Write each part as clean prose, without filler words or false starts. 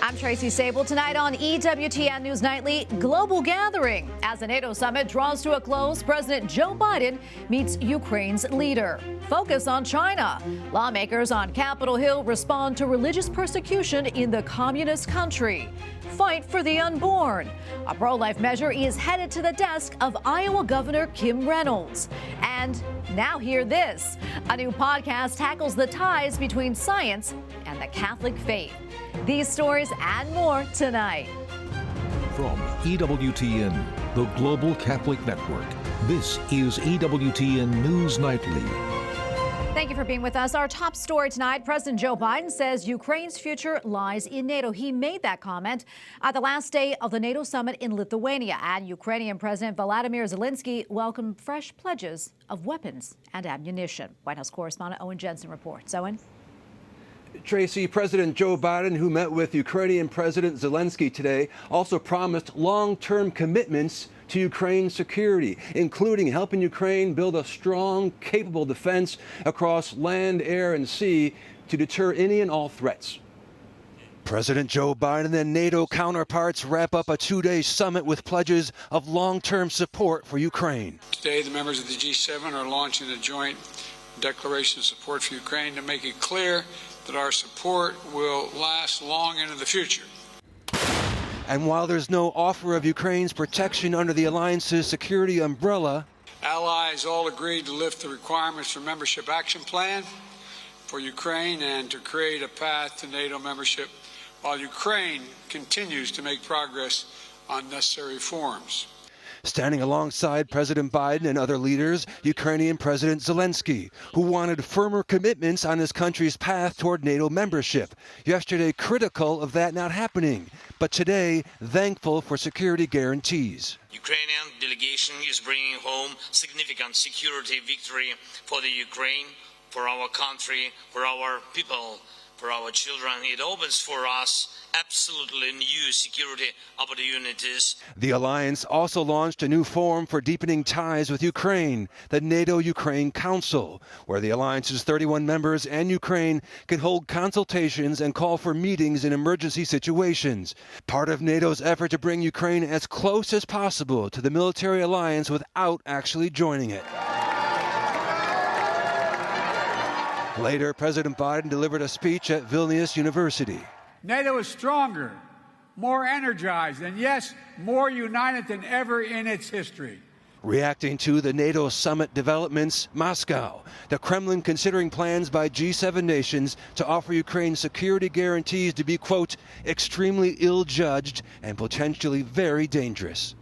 I'm Tracy Sable. Tonight on EWTN News Nightly, global gathering. As the NATO summit draws to a close, President Joe Biden meets Ukraine's leader. Focus on China. Lawmakers on Capitol Hill respond to religious persecution in the communist country. Fight for the unborn. A pro-life measure is headed to the desk of Iowa Governor Kim Reynolds. And now hear this. A new podcast tackles the ties between science and the Catholic faith. These stories and more tonight. From EWTN, the Global Catholic Network, this is EWTN News Nightly. Thank you for being with us. Our top story tonight, President Joe Biden says Ukraine's future lies in NATO. He made that comment at the last day of the NATO summit in Lithuania, and Ukrainian President Volodymyr Zelensky welcomed fresh pledges of weapons and ammunition. White House correspondent Owen Jensen reports. Owen? Tracy, President Joe Biden, who met with Ukrainian President Zelensky today, also promised long-term commitments to Ukraine's security, including helping Ukraine build a strong, capable defense across land, air, and sea to deter any and all threats. President Joe Biden and NATO counterparts wrap up a two-day summit with pledges of long-term support for Ukraine. Today, the members of the G7 are launching a joint declaration of support for Ukraine to make it clear that our support will last long into the future. And while there's no offer of Ukraine's protection under the alliance's security umbrella, allies all agreed to lift the requirements for membership action plan for Ukraine and to create a path to NATO membership while Ukraine continues to make progress on necessary reforms. Standing alongside President Biden and other leaders, Ukrainian President Zelensky, who wanted firmer commitments on his country's path toward NATO membership. Yesterday, critical of that not happening, but today, thankful for security guarantees. Ukrainian delegation is bringing home significant security victory for the Ukraine, for our country, for our people, for our children. It opens for us absolutely new security opportunities. The alliance also launched a new forum for deepening ties with Ukraine, the NATO-Ukraine Council, where the alliance's 31 members and Ukraine can hold consultations and call for meetings in emergency situations. Part of NATO's effort to bring Ukraine as close as possible to the military alliance without actually joining it. Later, President Biden delivered a speech at Vilnius University. NATO is stronger, more energized, and yes, more united than ever in its history. Reacting to the NATO summit developments, Moscow, the Kremlin considering plans by G7 nations to offer Ukraine security guarantees to be, quote, extremely ill-judged and potentially very dangerous.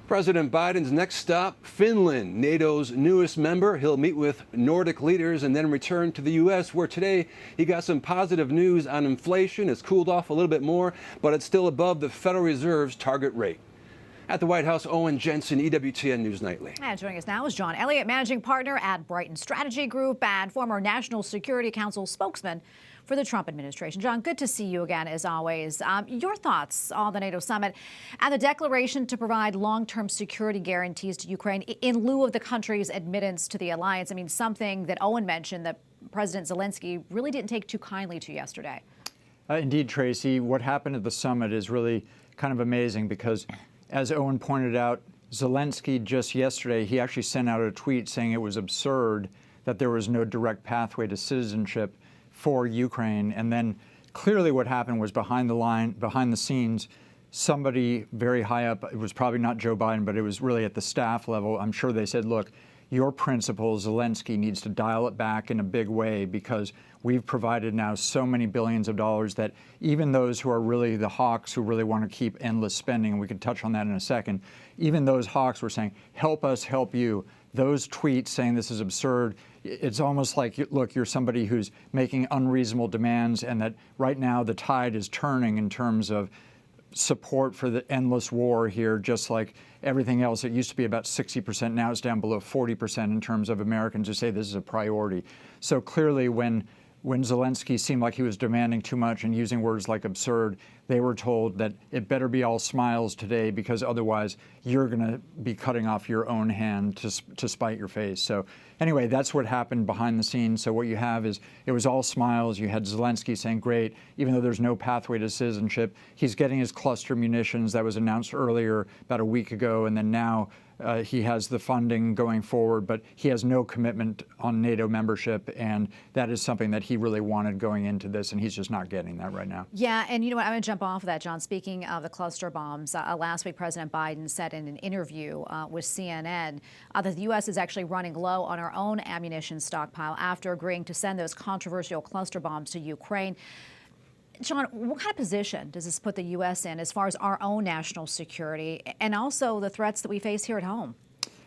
President Biden's next stop, Finland, NATO's newest member. He'll meet with Nordic leaders and then return to the U.S., where today he got some positive news on inflation. It's cooled off a little bit more, but it's still above the Federal Reserve's target rate. At the White House, Owen Jensen, EWTN News Nightly. And joining us now is John Elliott, managing partner at Brighton Strategy Group and former National Security Council spokesman for the Trump administration. John, good to see you again, as always. Your thoughts on the NATO summit and the declaration to provide long-term security guarantees to Ukraine in lieu of the country's admittance to the alliance. I mean, something that Owen mentioned that President Zelensky really didn't take too kindly to yesterday. Indeed, Tracy, what happened at the summit is really kind of amazing because, as Owen pointed out, Zelensky just yesterday, he actually sent out a tweet saying it was absurd that there was no direct pathway to citizenship for Ukraine. And then clearly what happened was behind the scenes, somebody very high up, it was probably not Joe Biden, but it was really at the staff level. I'm sure they said, look, your principal, Zelensky, needs to dial it back in a big way because we've provided now so many billions of dollars that even those who are really the hawks who really want to keep endless spending, and we can touch on that in a second, even those hawks were saying, help us help you. Those tweets saying this is absurd, it's almost like, look, you're somebody who's making unreasonable demands and that right now the tide is turning in terms of support for the endless war here, just like everything else. It used to be about 60%. Now it's down below 40% in terms of Americans who say this is a priority. So clearly when when Zelensky seemed like he was demanding too much and using words like absurd, they were told that it better be all smiles today because otherwise you're going to be cutting off your own hand to spite your face. So anyway, that's what happened behind the scenes. So what you have is it was all smiles. You had Zelensky saying, great, even though there's no pathway to citizenship, he's getting his cluster munitions that was announced earlier about a week ago, and then now he has the funding going forward, but he has no commitment on NATO membership, and that is something that he really wanted going into this, and he's just not getting that right now. Yeah, and you know what? I'm going to jump off of that, John. Speaking of the cluster bombs, last week President Biden said in an interview with CNN that the U.S. is actually running low on our own ammunition stockpile after agreeing to send those controversial cluster bombs to Ukraine. John, what kind of position does this put the U.S. in as far as our own national security and also the threats that we face here at home?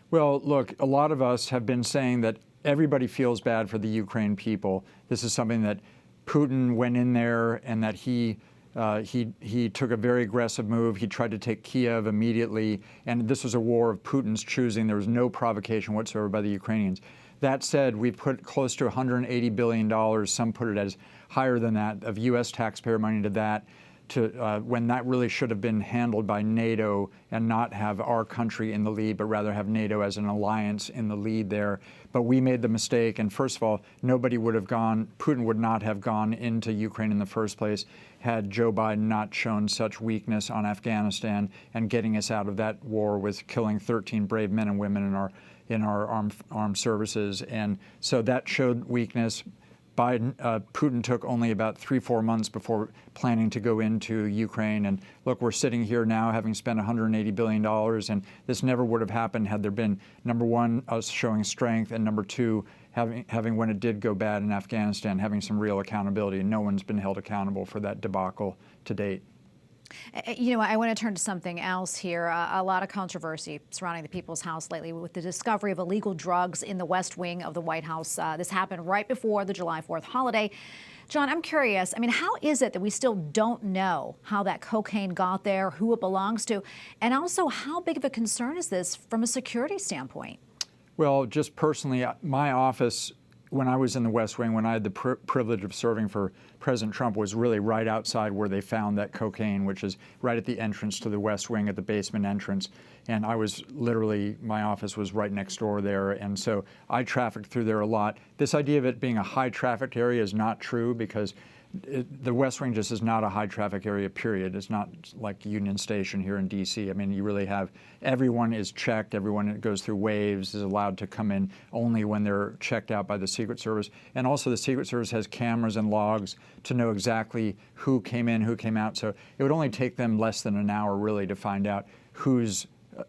Well, look, a lot of us have been saying that everybody feels bad for the Ukraine people. This is something that Putin went in there and that he took a very aggressive move. He tried to take Kiev immediately, and this was a war of Putin's choosing. There was no provocation whatsoever by the Ukrainians. That said, we put close to $180 billion, some put it as higher than that, of U.S. taxpayer money to that, when that really should have been handled by NATO and not have our country in the lead, but rather have NATO as an alliance in the lead there. But we made the mistake, and first of all, Putin would not have gone into Ukraine in the first place had Joe Biden not shown such weakness on Afghanistan and getting us out of that war with killing 13 brave men and women in our armed services. And so that showed weakness. Putin took only about 3-4 months before planning to go into Ukraine. And look, we're sitting here now having spent $180 billion, and this never would have happened had there been, number one, us showing strength, and number two, having when it did go bad in Afghanistan, having some real accountability. And no one's been held accountable for that debacle to date. You know, I want to turn to something else here. A lot of controversy surrounding the People's House lately with the discovery of illegal drugs in the West Wing of the White House. This happened right before the July 4th holiday. John, I'm curious, I mean, how is it that we still don't know how that cocaine got there, who it belongs to, and also how big of a concern is this from a security standpoint? Well, just personally, my office, when I was in the West Wing, when I had the privilege of serving for President Trump, was really right outside where they found that cocaine, which is right at the entrance to the West Wing at the basement entrance. And I was literally, my office was right next door there. And so I trafficked through there a lot. This idea of it being a high trafficked area is not true because the West Wing just is not a high traffic area, period. It's not like Union Station here in D.C. I mean, you really have, everyone is checked, everyone that goes through waves is allowed to come in only when they're checked out by the Secret Service. And also the Secret Service has cameras and logs to know exactly who came in, who came out. So it would only take them less than an hour really to find out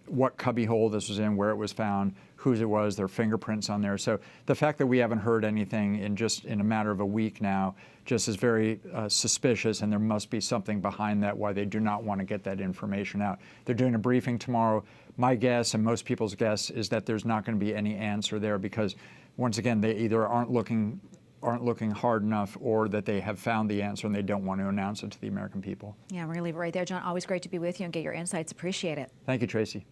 what cubbyhole this was in, where it was found, whose it was, their fingerprints on there. So the fact that we haven't heard anything in a matter of a week now just is very suspicious, and there must be something behind that why they do not want to get that information out. They're doing a briefing tomorrow. My guess, and most people's guess, is that there's not going to be any answer there because, once again, they either aren't looking hard enough or that they have found the answer and they don't want to announce it to the American people. Yeah, we're going to leave it right there, John. Always great to be with you and get your insights. Appreciate it. Thank you, Tracy.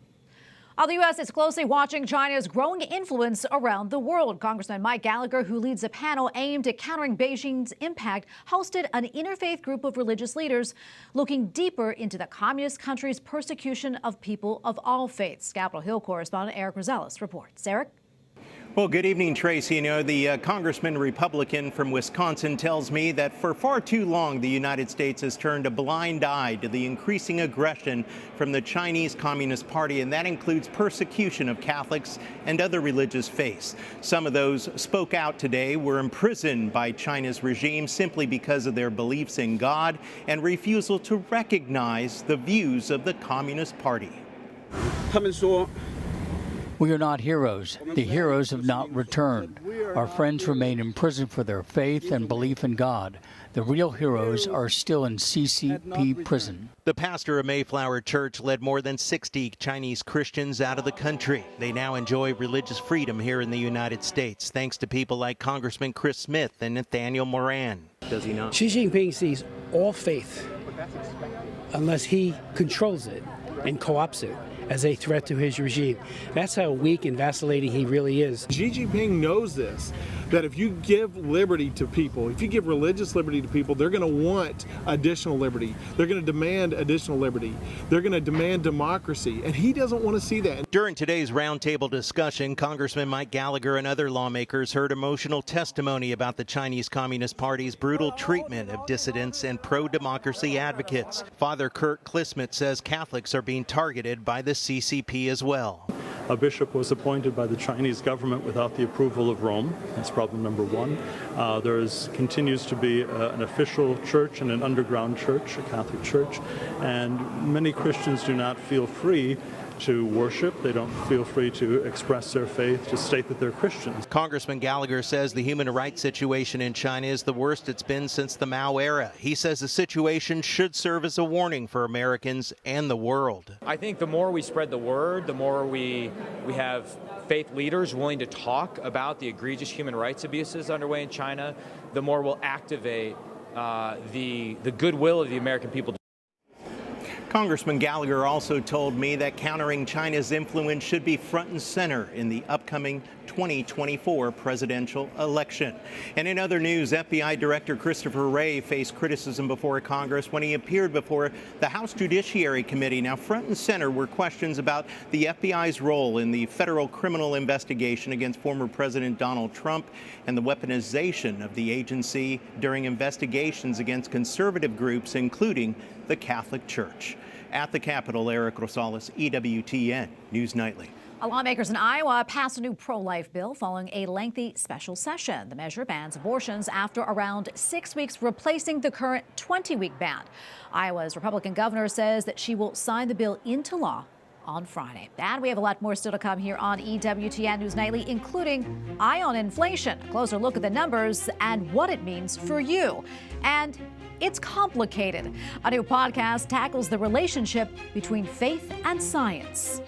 The U.S. is closely watching China's growing influence around the world. Congressman Mike Gallagher, who leads a panel aimed at countering Beijing's impact, hosted an interfaith group of religious leaders looking deeper into the communist country's persecution of people of all faiths. Capitol Hill correspondent Eric Rosales reports. Eric? Well, good evening, Tracy. You know, the Congressman Republican from Wisconsin tells me that for far too long, the United States has turned a blind eye to the increasing aggression from the Chinese Communist Party, and that includes persecution of Catholics and other religious faiths. Some of those spoke out today were imprisoned by China's regime simply because of their beliefs in God and refusal to recognize the views of the Communist Party. We are not heroes. The heroes have not returned. Our friends remain in prison for their faith and belief in God. The real heroes are still in CCP prison. The pastor of Mayflower Church led more than 60 Chinese Christians out of the country. They now enjoy religious freedom here in the United States, thanks to people like Congressman Chris Smith and Nathaniel Moran. Does he not? Xi Jinping sees all faith unless he controls it. and co-opts it as a threat to his regime. That's how weak and vacillating he really is. Xi Jinping knows this, that if you give liberty to people, if you give religious liberty to people, they're going to want additional liberty. They're going to demand additional liberty. They're going to demand democracy, and he doesn't want to see that. During today's roundtable discussion, Congressman Mike Gallagher and other lawmakers heard emotional testimony about the Chinese Communist Party's brutal treatment of dissidents and pro-democracy advocates. Father Kurt Klismet says Catholics are being targeted by the CCP as well. A bishop was appointed by the Chinese government without the approval of Rome. That's problem number one. There continues to be an official church and an underground church, a Catholic church, and many Christians do not feel free to worship. They don't feel free to express their faith, to state that they're Christians. Congressman Gallagher says the human rights situation in China is the worst it's been since the Mao era. He says the situation should serve as a warning for Americans and the world. I think the more we spread the word, the more we have faith leaders willing to talk about the egregious human rights abuses underway in China, the more we'll activate the goodwill of the American people. Congressman Gallagher also told me that countering China's influence should be front and center in the upcoming 2024 presidential election. And in other news, FBI Director Christopher Wray faced criticism before Congress when he appeared before the House Judiciary Committee. Now, front and center were questions about the FBI's role in the federal criminal investigation against former President Donald Trump and the weaponization of the agency during investigations against conservative groups, including the Catholic Church. At the Capitol, Eric Rosales, EWTN News Nightly. Lawmakers in Iowa passed a new pro-life bill following a lengthy special session. The measure bans abortions after around 6 weeks, replacing the current 20-week ban. Iowa's Republican governor says that she will sign the bill into law on Friday. And we have a lot more still to come here on EWTN News Nightly, including eye on inflation, a closer look at the numbers and what it means for you. And it's complicated. A new podcast tackles the relationship between faith and science.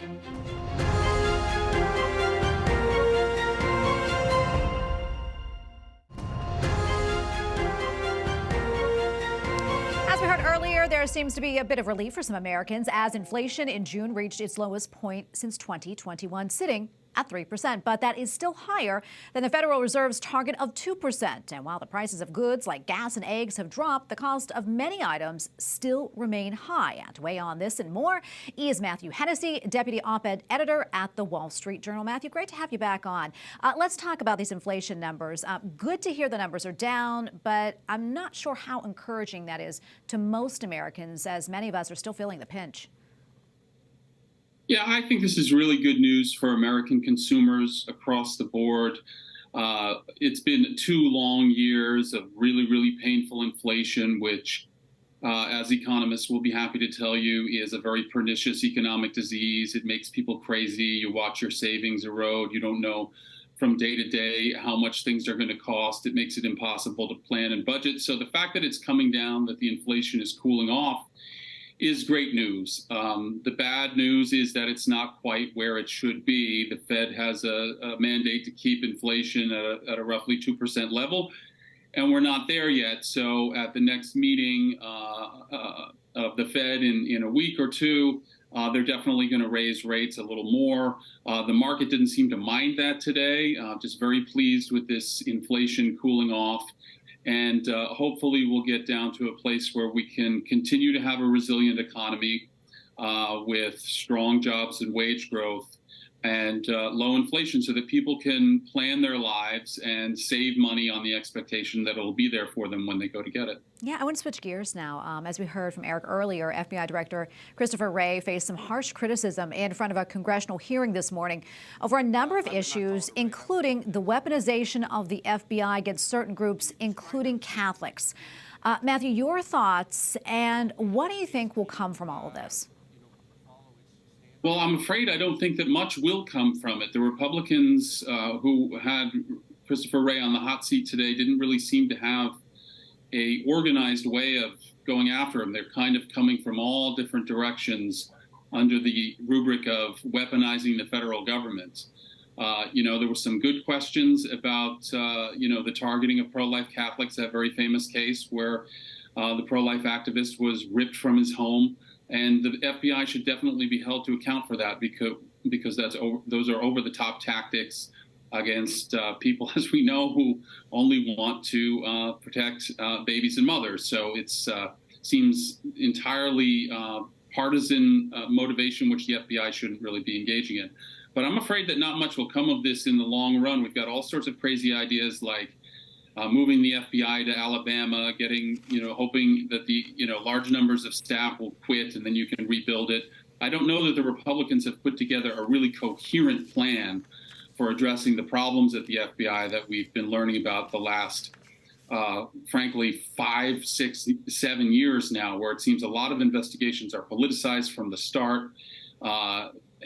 As we heard earlier, there seems to be a bit of relief for some Americans as inflation in June reached its lowest point since 2021, sitting at 3%, but that is still higher than the Federal Reserve's target of 2%. And while the prices of goods like gas and eggs have dropped, the cost of many items still remain high. And to weigh on this and more is Matthew Hennessey, Deputy Op-Ed Editor at the Wall Street Journal. Matthew, great to have you back on. Let's talk about these inflation numbers. Good to hear the numbers are down, but I'm not sure how encouraging that is to most Americans, as many of us are still feeling the pinch. Yeah, I think this is really good news for American consumers across the board. It's been 2 long years of really, really painful inflation, which, as economists will be happy to tell you, is a very pernicious economic disease. It makes people crazy. You watch your savings erode. You don't know from day to day how much things are going to cost. It makes it impossible to plan and budget. So the fact that it's coming down, that the inflation is cooling off, is great news. The bad news is that it's not quite where it should be. The Fed has a mandate to keep inflation at a roughly 2% level, and we're not there yet. So at the next meeting of the Fed in a week or two, they're definitely going to raise rates a little more. The market didn't seem to mind that today. Just very pleased with this inflation cooling off. And hopefully we'll get down to a place where we can continue to have a resilient economy with strong jobs and wage growth and low inflation so that people can plan their lives and save money on the expectation that it'll be there for them when they go to get it. Yeah, I want to switch gears now. As we heard from Eric earlier, FBI Director Christopher Wray faced some harsh criticism in front of a congressional hearing this morning over a number of issues, including the weaponization of the FBI against certain groups, including Catholics. Matthew, your thoughts, and what do you think will come from all of this? Well, I'm afraid I don't think that much will come from it. The Republicans who had Christopher Wray on the hot seat today didn't really seem to have a organized way of going after him. They're kind of coming from all different directions under the rubric of weaponizing the federal government. There were some good questions about, the targeting of pro-life Catholics, that very famous case where the pro-life activist was ripped from his home And the FBI should definitely be held to account for that because those are over-the-top tactics against people, as we know, who only want to protect babies and mothers. So it seems entirely partisan motivation, which the FBI shouldn't really be engaging in. But I'm afraid that not much will come of this in the long run. We've got all sorts of crazy ideas like moving the FBI to Alabama, hoping that the large numbers of staff will quit and then you can rebuild it. I don't know that the Republicans have put together a really coherent plan for addressing the problems at the FBI that we've been learning about the last, frankly, 5, 6, 7 years now, where it seems a lot of investigations are politicized from the start,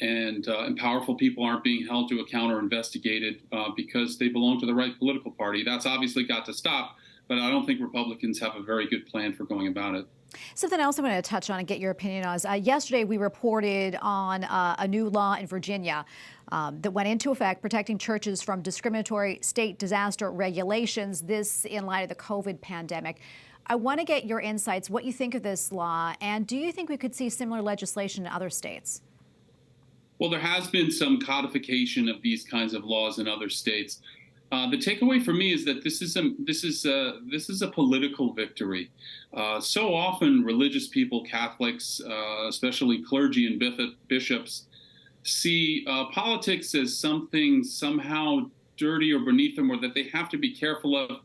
and powerful people aren't being held to account or investigated because they belong to the right political party. That's obviously got to stop, but I don't think Republicans have a very good plan for going about it. Something else I want to touch on and get your opinion on is yesterday we reported on a new law in Virginia that went into effect protecting churches from discriminatory state disaster regulations, this in light of the COVID pandemic. I want to get your insights, what you think of this law, and do you think we could see similar legislation in other states? Well, there has been some codification of these kinds of laws in other states. The takeaway for me is that this is a political victory. So often, religious people, Catholics, especially clergy and bishops, see politics as something somehow dirty or beneath them, or that they have to be careful of.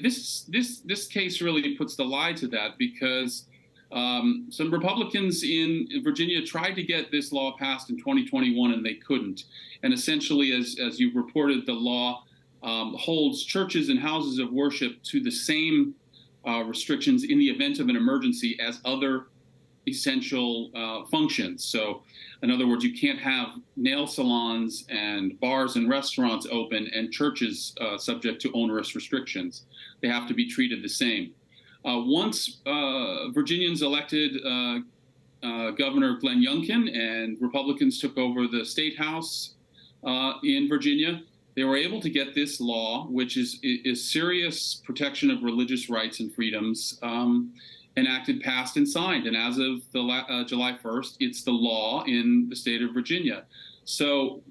This case really puts the lie to that, because some Republicans in Virginia tried to get this law passed in 2021 and they couldn't. And essentially, as you reported, the law holds churches and houses of worship to the same restrictions in the event of an emergency as other essential functions. So, in other words, you can't have nail salons and bars and restaurants open and churches subject to onerous restrictions. They have to be treated the same. Once Virginians elected Governor Glenn Youngkin and Republicans took over the state house in Virginia, they were able to get this law, which is serious protection of religious rights and freedoms, enacted, passed, and signed. And as of July 1st, it's the law in the state of Virginia. So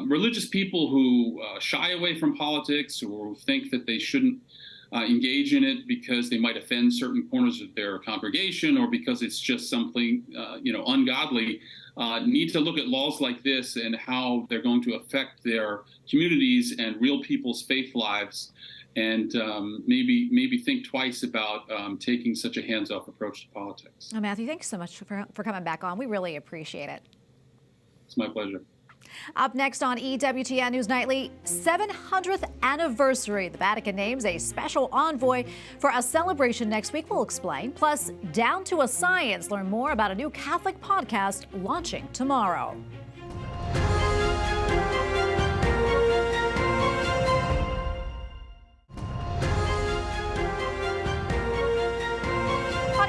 religious people who shy away from politics or think that they shouldn't engage in it because they might offend certain corners of their congregation or because it's just something ungodly, need to look at laws like this and how they're going to affect their communities and real people's faith lives, and maybe think twice about taking such a hands-off approach to politics. Oh, Matthew, thanks so much for coming back on. We really appreciate it. It's my pleasure. Up next on EWTN News Nightly, 700th anniversary. The Vatican names a special envoy for a celebration next week. We'll explain. Plus, Down to a Science. Learn more about a new Catholic podcast launching tomorrow.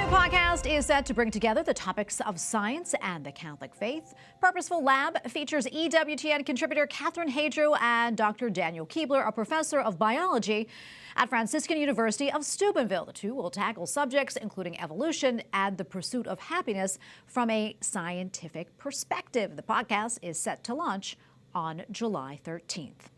Podcast is set to bring together the topics of science and the Catholic faith. Purposeful Lab features EWTN contributor Catherine Hadro and Dr. Daniel Kuebler, a professor of biology at Franciscan University of Steubenville. The two will tackle subjects including evolution and the pursuit of happiness from a scientific perspective. The podcast is set to launch on July 13th.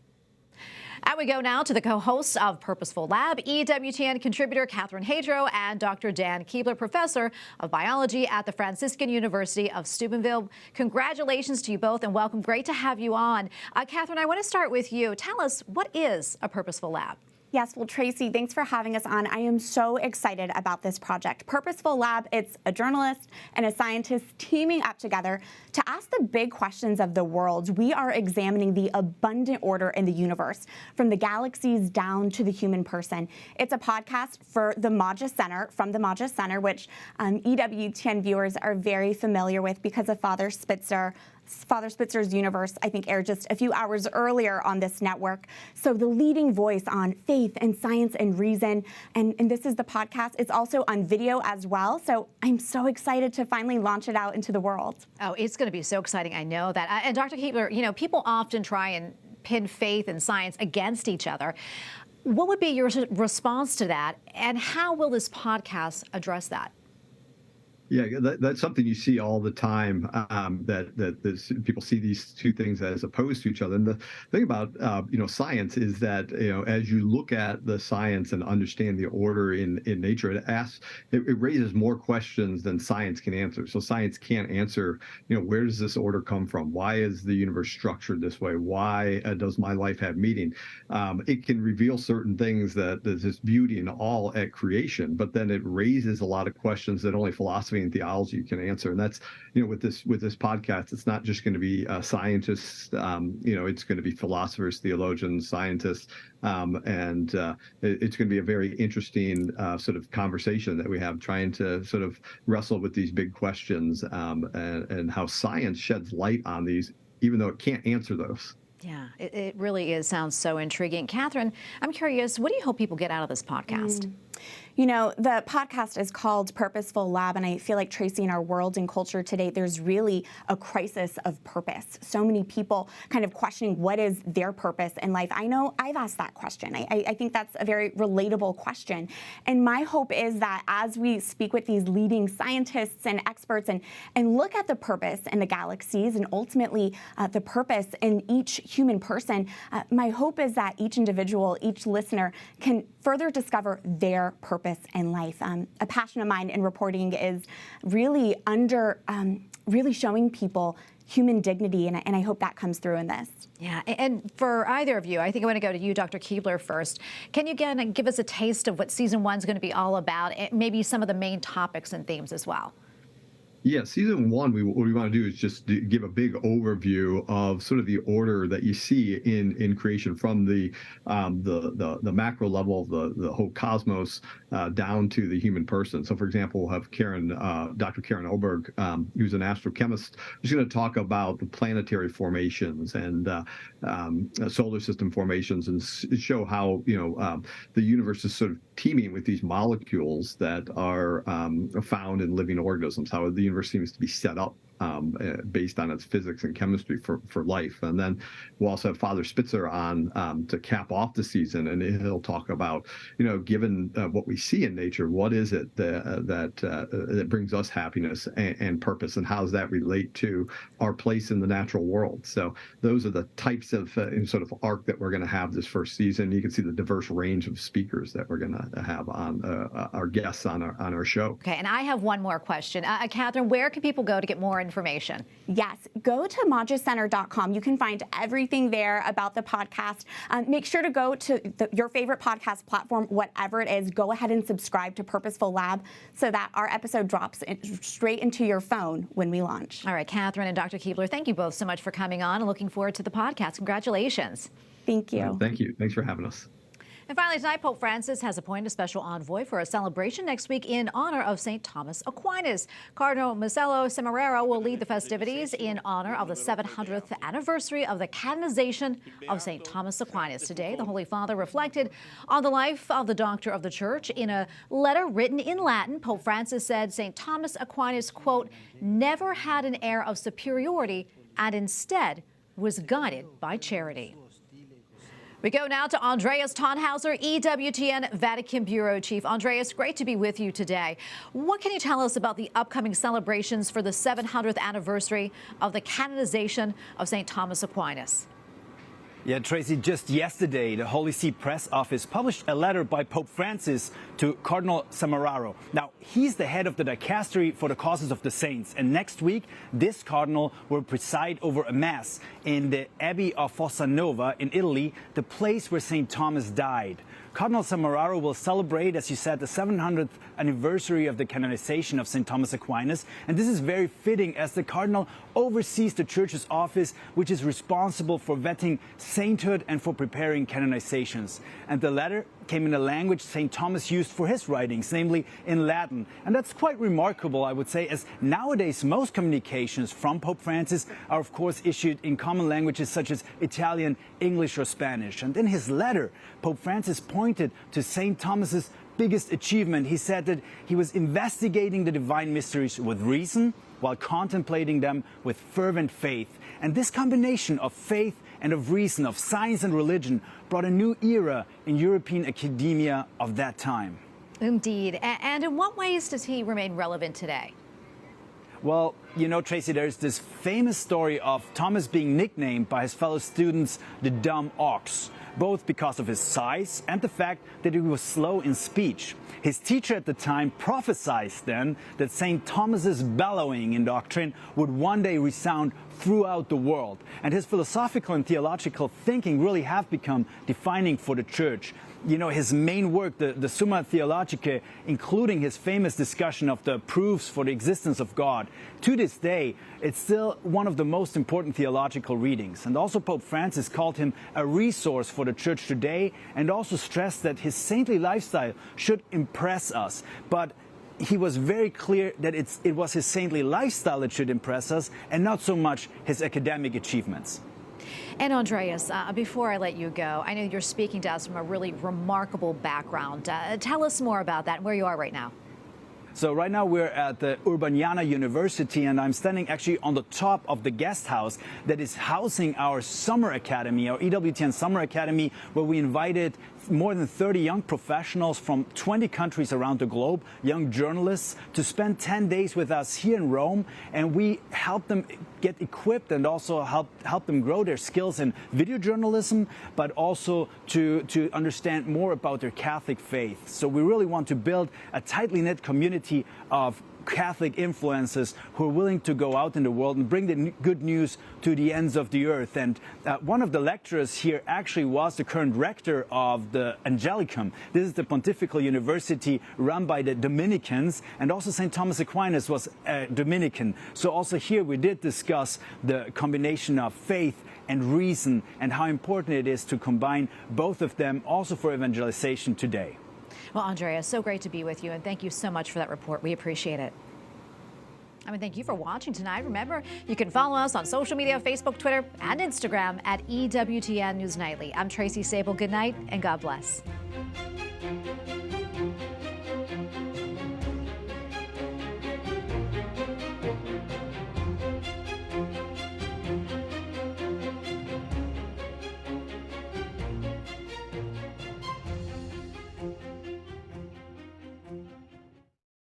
And we go now to the co-hosts of Purposeful Lab, EWTN contributor Catherine Hadro and Dr. Dan Kuebler, professor of biology at the Franciscan University of Steubenville. Congratulations to you both and welcome. Great to have you on. Catherine, I want to start with you. Tell us, what is a Purposeful Lab? Yes, well, Tracy, thanks for having us on. I am so excited about this project. Purposeful Lab, it's a journalist and a scientist teaming up together to ask the big questions of the world. We are examining the abundant order in the universe, from the galaxies down to the human person. It's a podcast for the Maggia Center, from the Maggia Center, which EWTN viewers are very familiar with because of Father Spitzer's Universe, I think, aired just a few hours earlier on this network. So the leading voice on faith and science and reason. And this is the podcast. It's also on video as well. So I'm so excited to finally launch it out into the world. Oh, it's going to be so exciting. I know that. And Dr. Kuebler, people often try and pin faith and science against each other. What would be your response to that? And how will this podcast address that? Yeah, that's something you see all the time, that people see these two things as opposed to each other. And the thing about, science is that, as you look at the science and understand the order in nature, it raises more questions than science can answer. So science can't answer, where does this order come from? Why is the universe structured this way? Why does my life have meaning? It can reveal certain things that there's this beauty in all at creation, but then it raises a lot of questions that only philosophy and theology can answer. And that's, with this podcast, it's not just going to be scientists, it's going to be philosophers, theologians, scientists, and it's going to be a very interesting sort of conversation that we have, trying to sort of wrestle with these big questions, and how science sheds light on these, even though it can't answer those. Yeah, it really sounds so intriguing. Catherine, I'm curious, what do you hope people get out of this podcast? The podcast is called Purposeful Lab, and I feel like, Tracy, in our world and culture today, there's really a crisis of purpose. So many people kind of questioning what is their purpose in life. I know I've asked that question. I think that's a very relatable question. And my hope is that as we speak with these leading scientists and experts and look at the purpose in the galaxies and ultimately the purpose in each human person, my hope is that each individual, each listener can further discover their purpose in life. A passion of mine in reporting is really really showing people human dignity, and I hope that comes through in this. Yeah, and for either of you, I think I want to go to you, Dr. Kuebler, first. Can you again give us a taste of what season 1 is going to be all about, and maybe some of the main topics and themes as well? Yeah, season 1, what we want to do is just give a big overview of sort of the order that you see in creation, from the macro level of the whole cosmos down to the human person. So, for example, we'll have Dr. Karen Oberg, who's an astrochemist, who's going to talk about the planetary formations and solar system formations, and show how the universe is sort of teeming with these molecules that are found in living organisms. How the universe seems to be set up based on its physics and chemistry for life. And then we'll also have Father Spitzer on to cap off the season, and he'll talk about, given what we see in nature, what is it that brings us happiness and purpose, and how does that relate to our place in the natural world? So those are the types of sort of arc that we're going to have this first season. You can see the diverse range of speakers that we're going to have on our guests on our show. Okay, and I have one more question. Catherine, where can people go to get more information? Yes, go to majacenter.com. You can find everything there about the podcast. Make sure to go to your favorite podcast platform, whatever it is. Go ahead and subscribe to Purposeful Lab so that our episode drops straight into your phone when we launch. All right, Catherine and Dr. Kuebler, thank you both so much for coming on, and looking forward to the podcast. Congratulations. Thank you. Thank you. Thanks for having us. And finally tonight, Pope Francis has appointed a special envoy for a celebration next week in honor of St Thomas Aquinas. Cardinal Marcello Semeraro will lead the festivities in honor of the 700th anniversary of the canonization of St Thomas Aquinas. Today, the Holy Father reflected on the life of the Doctor of the Church. In a letter written in Latin, Pope Francis said St Thomas Aquinas, quote, never had an air of superiority and instead was guided by charity. We go now to Andreas Thonhauser, EWTN Vatican Bureau Chief. Andreas, great to be with you today. What can you tell us about the upcoming celebrations for the 700th anniversary of the canonization of St. Thomas Aquinas? Yeah, Tracy, just yesterday, the Holy See Press Office published a letter by Pope Francis to Cardinal Semeraro. Now, he's the head of the dicastery for the causes of the saints, and next week, this cardinal will preside over a mass in the Abbey of Fossanova in Italy, the place where St. Thomas died. Cardinal Semeraro will celebrate, as you said, the 700th anniversary of the canonization of St. Thomas Aquinas. And this is very fitting, as the cardinal oversees the Church's office, which is responsible for vetting sainthood and for preparing canonizations. And the letter came in a language St. Thomas used for his writings, namely in Latin. And that's quite remarkable, I would say, as nowadays most communications from Pope Francis are, of course, issued in common languages such as Italian, English, or Spanish. And in his letter, Pope Francis pointed to St. Thomas's biggest achievement. He said that he was investigating the divine mysteries with reason while contemplating them with fervent faith. And this combination of faith and of reason, of science and religion, brought a new era in European academia of that time. Indeed. And in what ways does he remain relevant today? Well, you know, Tracy, there's this famous story of Thomas being nicknamed by his fellow students the dumb ox, both because of his size and the fact that he was slow in speech. His teacher at the time prophesied then that St. Thomas's bellowing in doctrine would one day resound throughout the world. And his philosophical and theological thinking really have become defining for the church. You know, his main work, the Summa Theologica, including his famous discussion of the proofs for the existence of God, to this day, it's still one of the most important theological readings. And also Pope Francis called him a resource for the church today, and also stressed that his saintly lifestyle should impress us. But he was very clear that it was his saintly lifestyle that should impress us, and not so much his academic achievements. And Andreas, before I let you go, I know you're speaking to us from a really remarkable background. Tell us more about that and where you are right now. So right now we're at the Urbaniana University, and I'm standing actually on the top of the guest house that is housing our summer academy, our EWTN Summer Academy, where we invited more than 30 young professionals from 20 countries around the globe, young journalists, to spend 10 days with us here in Rome. And we help them get equipped and also help them grow their skills in video journalism, but also to understand more about their Catholic faith. So we really want to build a tightly knit community of Catholic influencers who are willing to go out in the world and bring the good news to the ends of the earth. And one of the lecturers here actually was the current rector of the Angelicum. This is the Pontifical University run by the Dominicans, and also St Thomas Aquinas was a Dominican. So also here we did discuss the combination of faith and reason and how important it is to combine both of them also for evangelization today. Well, Andrea, so great to be with you, and thank you so much for that report. We appreciate it. Thank you for watching tonight. Remember, you can follow us on social media, Facebook, Twitter, and Instagram at EWTN News Nightly. I'm Tracy Sable. Good night, and God bless.